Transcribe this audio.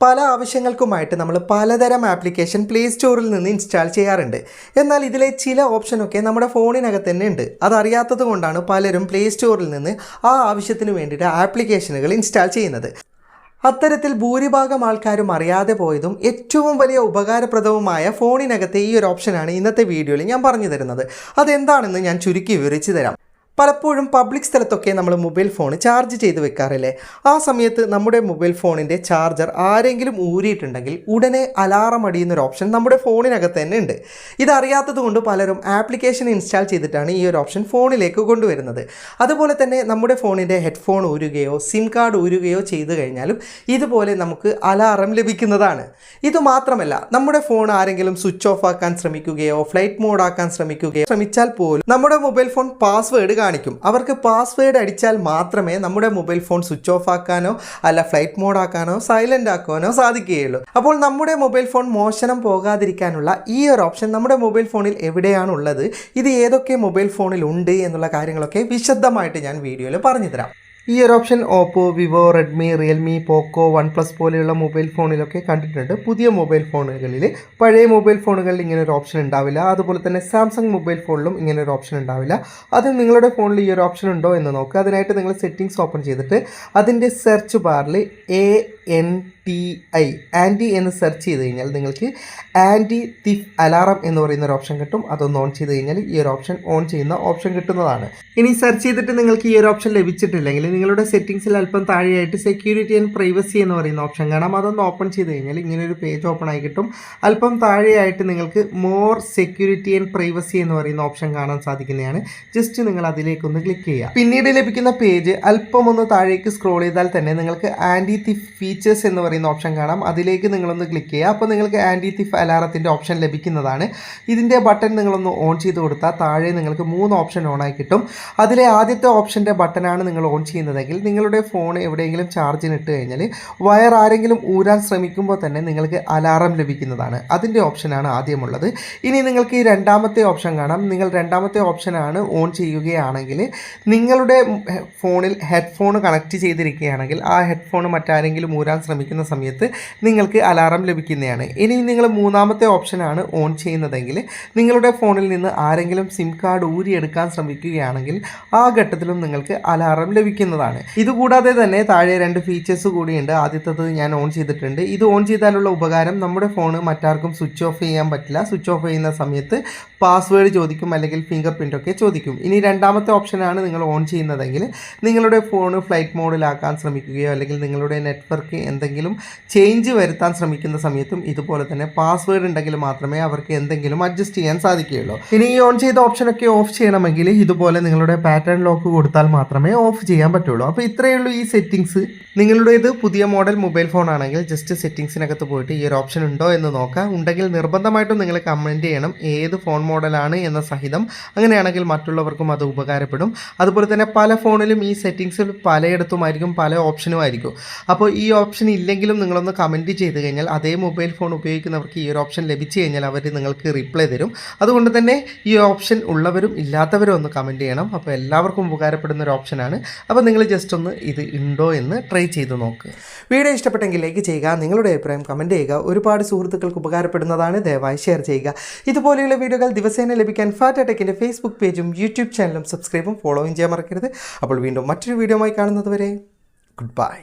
പല ആവശ്യങ്ങൾക്കുമായിട്ട് നമ്മൾ പലതരം ആപ്ലിക്കേഷൻ പ്ലേ സ്റ്റോറിൽ നിന്ന് ഇൻസ്റ്റാൾ ചെയ്യാറുണ്ട്. എന്നാൽ ഇതിലെ ചില ഓപ്ഷനൊക്കെ നമ്മുടെ ഫോണിനകത്ത് തന്നെ ഉണ്ട്. അതറിയാത്തത് കൊണ്ടാണ് പലരും പ്ലേ സ്റ്റോറിൽ നിന്ന് ആ ആവശ്യത്തിന് വേണ്ടിയിട്ട് ആപ്ലിക്കേഷനുകൾ ഇൻസ്റ്റാൾ ചെയ്യുന്നത്. അത്തരത്തിൽ ഭൂരിഭാഗം ആൾക്കാരും അറിയാതെ പോയതും ഏറ്റവും വലിയ ഉപകാരപ്രദവുമായ ഫോണിനകത്തെ ഈ ഒരു ഓപ്ഷനാണ് ഇന്നത്തെ വീഡിയോയിൽ ഞാൻ പറഞ്ഞു തരുന്നത്. അതെന്താണെന്ന് ഞാൻ ചുരുക്കി വിവരിച്ചു തരാം. പലപ്പോഴും പബ്ലിക് സ്ഥലത്തൊക്കെ നമ്മൾ മൊബൈൽ ഫോൺ ചാർജ് ചെയ്ത് വെക്കാറില്ലേ? ആ സമയത്ത് നമ്മുടെ മൊബൈൽ ഫോണിൻ്റെ ചാർജർ ആരെങ്കിലും ഊരിയിട്ടുണ്ടെങ്കിൽ ഉടനെ അലാറം അടിയുന്നൊരു ഓപ്ഷൻ നമ്മുടെ ഫോണിനകത്ത് തന്നെ ഉണ്ട്. ഇതറിയാത്തത് കൊണ്ട് പലരും ആപ്ലിക്കേഷൻ ഇൻസ്റ്റാൾ ചെയ്തിട്ടാണ് ഈ ഒരു ഓപ്ഷൻ ഫോണിലേക്ക് കൊണ്ടുവരുന്നത്. അതുപോലെ തന്നെ നമ്മുടെ ഫോണിൻ്റെ ഹെഡ്ഫോൺ ഊരുകയോ സിം കാർഡ് ഊരുകയോ ചെയ്തു കഴിഞ്ഞാലും ഇതുപോലെ നമുക്ക് അലാറം ലഭിക്കുന്നതാണ്. ഇതുമാത്രമല്ല, നമ്മുടെ ഫോൺ ആരെങ്കിലും സ്വിച്ച് ഓഫ് ആക്കാൻ ശ്രമിക്കുകയോ ഫ്ലൈറ്റ് മോഡ് ആക്കാൻ ശ്രമിച്ചാൽ പോലും നമ്മുടെ മൊബൈൽ ഫോൺ പാസ്വേഡ് കാണിക്കും. അവർക്ക് പാസ്വേഡ് അടിച്ചാൽ മാത്രമേ നമ്മുടെ മൊബൈൽ ഫോൺ സ്വിച്ച് ഓഫ് ആക്കാനോ അല്ല ഫ്ലൈറ്റ് മോഡ് ആക്കാനോ സൈലന്റ് ആക്കാനോ സാധിക്കുകയുള്ളൂ. അപ്പോൾ നമ്മുടെ മൊബൈൽ ഫോൺ മോഷണം പോകാതിരിക്കാനുള്ള ഈ ഒരു ഓപ്ഷൻ നമ്മുടെ മൊബൈൽ ഫോണിൽ എവിടെയാണുള്ളത്, ഇത് ഏതൊക്കെ മൊബൈൽ ഫോണിൽ ഉണ്ട് എന്നുള്ള കാര്യങ്ങളൊക്കെ വിശദമായിട്ട് ഞാൻ വീഡിയോയിൽ പറഞ്ഞു തരാം. ഈ ഒരു option Oppo, Vivo, Redmi, Realme, Poco, OnePlus പോലെയുള്ള മൊബൈൽ ഫോണിലൊക്കെ കണ്ടിട്ടുണ്ട്. പുതിയ മൊബൈൽ ഫോണുകളിൽ, പഴയ മൊബൈൽ ഫോണുകളിൽ ഇങ്ങനെ ഒരു ഓപ്ഷൻ ഉണ്ടാവില്ല. അതുപോലെ തന്നെ സാംസങ് മൊബൈൽ ഫോണിലും ഇങ്ങനെ ഒരു ഓപ്ഷൻ ഉണ്ടാവില്ല. അത് നിങ്ങളുടെ ഫോണിൽ ഈ ഒരു ഓപ്ഷൻ ഉണ്ടോ എന്ന് നോക്കുക. അതിനായിട്ട് നിങ്ങൾ സെറ്റിംഗ്സ് ഓപ്പൺ ചെയ്തിട്ട് അതിൻ്റെ സെർച്ച് ബാറിൽ ANTI ആൻറ്റി എന്ന് സെർച്ച് ചെയ്ത് കഴിഞ്ഞാൽ നിങ്ങൾക്ക് ആൻറ്റി തിഫ് അലാറം എന്ന് പറയുന്ന ഒരു ഓപ്ഷൻ കിട്ടും. അതൊന്ന് ഓൺ ചെയ്ത് കഴിഞ്ഞാൽ ഈ ഒരു ഓപ്ഷൻ ഓൺ ചെയ്യുന്ന ഓപ്ഷൻ കിട്ടുന്നതാണ്. ഇനി സെർച്ച് ചെയ്തിട്ട് നിങ്ങൾക്ക് ഈ ഒരു ഓപ്ഷൻ ലഭിച്ചിട്ടില്ലെങ്കിൽ നിങ്ങളുടെ സെറ്റിംഗ്സിൽ അല്പം താഴെയായിട്ട് സെക്യൂരിറ്റി ആൻഡ് പ്രൈവസി എന്ന് പറയുന്ന ഓപ്ഷൻ കാണാം. അതൊന്ന് ഓപ്പൺ ചെയ്ത് കഴിഞ്ഞാൽ ഇങ്ങനെ ഒരു പേജ് ഓപ്പൺ ആയി കിട്ടും. അല്പം താഴെയായിട്ട് നിങ്ങൾക്ക് മോർ സെക്യൂരിറ്റി ആൻഡ് പ്രൈവസി എന്ന് പറയുന്ന ഓപ്ഷൻ കാണാൻ സാധിക്കുന്നതാണ്. ജസ്റ്റ് നിങ്ങൾ അതിലേക്കൊന്ന് ക്ലിക്ക് ചെയ്യുക. പിന്നീട് ലഭിക്കുന്ന പേജ് അല്പം ഒന്ന് താഴേക്ക് സ്ക്രോൾ ചെയ്താൽ തന്നെ നിങ്ങൾക്ക് ആൻറ്റി തിഫ് ഫീച്ചേഴ്സ് എന്ന് പറയുന്ന ഓപ്ഷൻ കാണാം. അതിലേക്ക് നിങ്ങളൊന്ന് ക്ലിക്ക് ചെയ്യുക. അപ്പോൾ നിങ്ങൾക്ക് ആൻറ്റി തിഫ് അലാറത്തിൻ്റെ ഓപ്ഷൻ ലഭിക്കുന്നതാണ്. ഇതിൻ്റെ ബട്ടൺ നിങ്ങളൊന്ന് ഓൺ ചെയ്ത് കൊടുത്താൽ താഴെ നിങ്ങൾക്ക് 3 ഓപ്ഷൻ ഓൺ ആയി കിട്ടും. അതിലെ ആദ്യത്തെ ഓപ്ഷൻ്റെ ബട്ടനാണ് നിങ്ങൾ ഓൺ ചെയ്യുന്നതെങ്കിൽ നിങ്ങളുടെ ഫോൺ എവിടെയെങ്കിലും ചാർജിന് ഇട്ട് കഴിഞ്ഞാൽ വയർ ആരെങ്കിലും ഊരാൻ ശ്രമിക്കുമ്പോൾ തന്നെ നിങ്ങൾക്ക് അലാറം ലഭിക്കുന്നതാണ്. അതിൻ്റെ ഓപ്ഷനാണ് ആദ്യമുള്ളത്. ഇനി നിങ്ങൾക്ക് ഈ രണ്ടാമത്തെ ഓപ്ഷൻ കാണാം. നിങ്ങൾ രണ്ടാമത്തെ ഓപ്ഷനാണ് ഓൺ ചെയ്യുകയാണെങ്കിൽ നിങ്ങളുടെ ഫോണിൽ ഹെഡ്ഫോൺ കണക്ട് ചെയ്തിരിക്കുകയാണെങ്കിൽ ആ ഹെഡ്ഫോൺ മറ്റാരെങ്കിലും ഊരാൻ ശ്രമിക്കുന്ന സമയത്ത് നിങ്ങൾക്ക് അലാറം ലഭിക്കുന്നതാണ്. ഇനി നിങ്ങൾ മൂന്നാമത്തെ ഓപ്ഷനാണ് ഓൺ ചെയ്യുന്നതെങ്കിൽ നിങ്ങളുടെ ഫോണിൽ നിന്ന് ആരെങ്കിലും സിം കാർഡ് ഊരിയെടുക്കാൻ ശ്രമിക്കുകയാണെങ്കിൽ ആ ഘട്ടത്തിലും നിങ്ങൾക്ക് അലാറം ലഭിക്കുന്നതാണ്. ഇതുകൂടാതെ തന്നെ താഴെ 2 ഫീച്ചേഴ്സ് കൂടിയുണ്ട്. ആദ്യത്തേത് ഞാൻ ഓൺ ചെയ്തിട്ടുണ്ട്. ഇത് ഓൺ ചെയ്താലുള്ള ഉപകാരം നമ്മുടെ ഫോൺ മറ്റാർക്കും സ്വിച്ച് ഓഫ് ചെയ്യാൻ പറ്റില്ല. സ്വിച്ച് ഓഫ് ചെയ്യുന്ന സമയത്ത് പാസ്വേഡ് ചോദിക്കും, അല്ലെങ്കിൽ ഫിംഗർ പ്രിൻ്റ് ഒക്കെ ചോദിക്കും. ഇനി രണ്ടാമത്തെ ഓപ്ഷനാണ് നിങ്ങൾ ഓൺ ചെയ്യുന്നതെങ്കിൽ നിങ്ങളുടെ ഫോൺ ഫ്ലൈറ്റ് മോഡിലാക്കാൻ ശ്രമിക്കുകയോ അല്ലെങ്കിൽ നിങ്ങളുടെ നെറ്റ്വർക്ക് എന്തെങ്കിലും ചേഞ്ച് വരുത്താൻ ശ്രമിക്കുന്ന സമയത്തും ഇതുപോലെ തന്നെ പാസ്വേഡ് ഉണ്ടെങ്കിൽ മാത്രമേ അവർക്ക് എന്തെങ്കിലും അഡ്ജസ്റ്റ് ചെയ്യാൻ സാധിക്കുകയുള്ളൂ. ഇനി ഈ ഓൺ ചെയ്ത ഓപ്ഷനൊക്കെ ഓഫ് ചെയ്യണമെങ്കിൽ ഇതുപോലെ നിങ്ങളുടെ പാറ്റേൺ ലോക്ക് കൊടുത്താൽ മാത്രമേ ഓഫ് ചെയ്യാൻ പറ്റുള്ളൂ. അപ്പോൾ ഇത്രയേ ഉള്ളൂ ഈ സെറ്റിങ്സ്. നിങ്ങളുടേത് പുതിയ മോഡൽ മൊബൈൽ ഫോൺ ആണെങ്കിൽ ജസ്റ്റ് സെറ്റിങ്സിനകത്ത് പോയിട്ട് ഈ ഒരു ഓപ്ഷൻ ഉണ്ടോ എന്ന് നോക്കുക. ഉണ്ടെങ്കിൽ നിർബന്ധമായിട്ടും നിങ്ങൾ കമൻറ്റ് ചെയ്യണം ഏത് ഫോൺ മോഡലാണ് എന്ന സഹിതം. അങ്ങനെയാണെങ്കിൽ മറ്റുള്ളവർക്കും അത് ഉപകാരപ്പെടും. അതുപോലെ തന്നെ പല ഫോണിലും ഈ സെറ്റിങ്സിൽ പലയിടത്തുമായിരിക്കും, പല ഓപ്ഷനുമായിരിക്കും. അപ്പോൾ ഈ ഓപ്ഷൻ ഇല്ലെങ്കിലും നിങ്ങളൊന്ന് കമൻറ്റ് ചെയ്ത് കഴിഞ്ഞാൽ അതേ മൊബൈൽ ഫോൺ ഉപയോഗിക്കുന്നവർക്ക് ഈ ഒരു ഓപ്ഷൻ ലഭിച്ചു കഴിഞ്ഞാൽ അവർ നിങ്ങൾക്ക് റിപ്ലൈ തരും. അതുകൊണ്ട് തന്നെ ഈ ഓപ്ഷൻ ഉള്ളവരും ഇല്ലാത്തവരും ഒന്ന് കമൻറ്റ് ചെയ്യണം. അപ്പോൾ എല്ലാവർക്കും ഉപകാരപ്പെടുന്ന ഒരു ഓപ്ഷനാണ്. അപ്പോൾ നിങ്ങൾ ജസ്റ്റ് ഒന്ന് ഇത് ഉണ്ടോ എന്ന് ട്രൈ ചെയ്ത് നോക്കുക. വീഡിയോ ഇഷ്ടപ്പെട്ടെങ്കിൽ ലൈക്ക് ചെയ്യുക, നിങ്ങളുടെ അഭിപ്രായം കമൻറ്റ് ചെയ്യുക. ഒരുപാട് സുഹൃത്തുക്കൾക്ക് ഉപകാരപ്പെടുന്നതാണ്. ദയവായി ഷെയർ ചെയ്യുക. ഇതുപോലെയുള്ള വീഡിയോകൾ ദിവസേന ലഭിക്കാൻ ഫാറ്റ ടെക്കിൻ്റെ ഫേസ്ബുക്ക് പേജും യൂട്യൂബ് ചാനലും സബ്സ്ക്രൈബും ഫോളോയും ചെയ്യാൻ മറക്കരുത്. അപ്പോൾ വീണ്ടും മറ്റൊരു വീഡിയോയുമായി കാണുന്നത് വരെ ഗുഡ് ബൈ.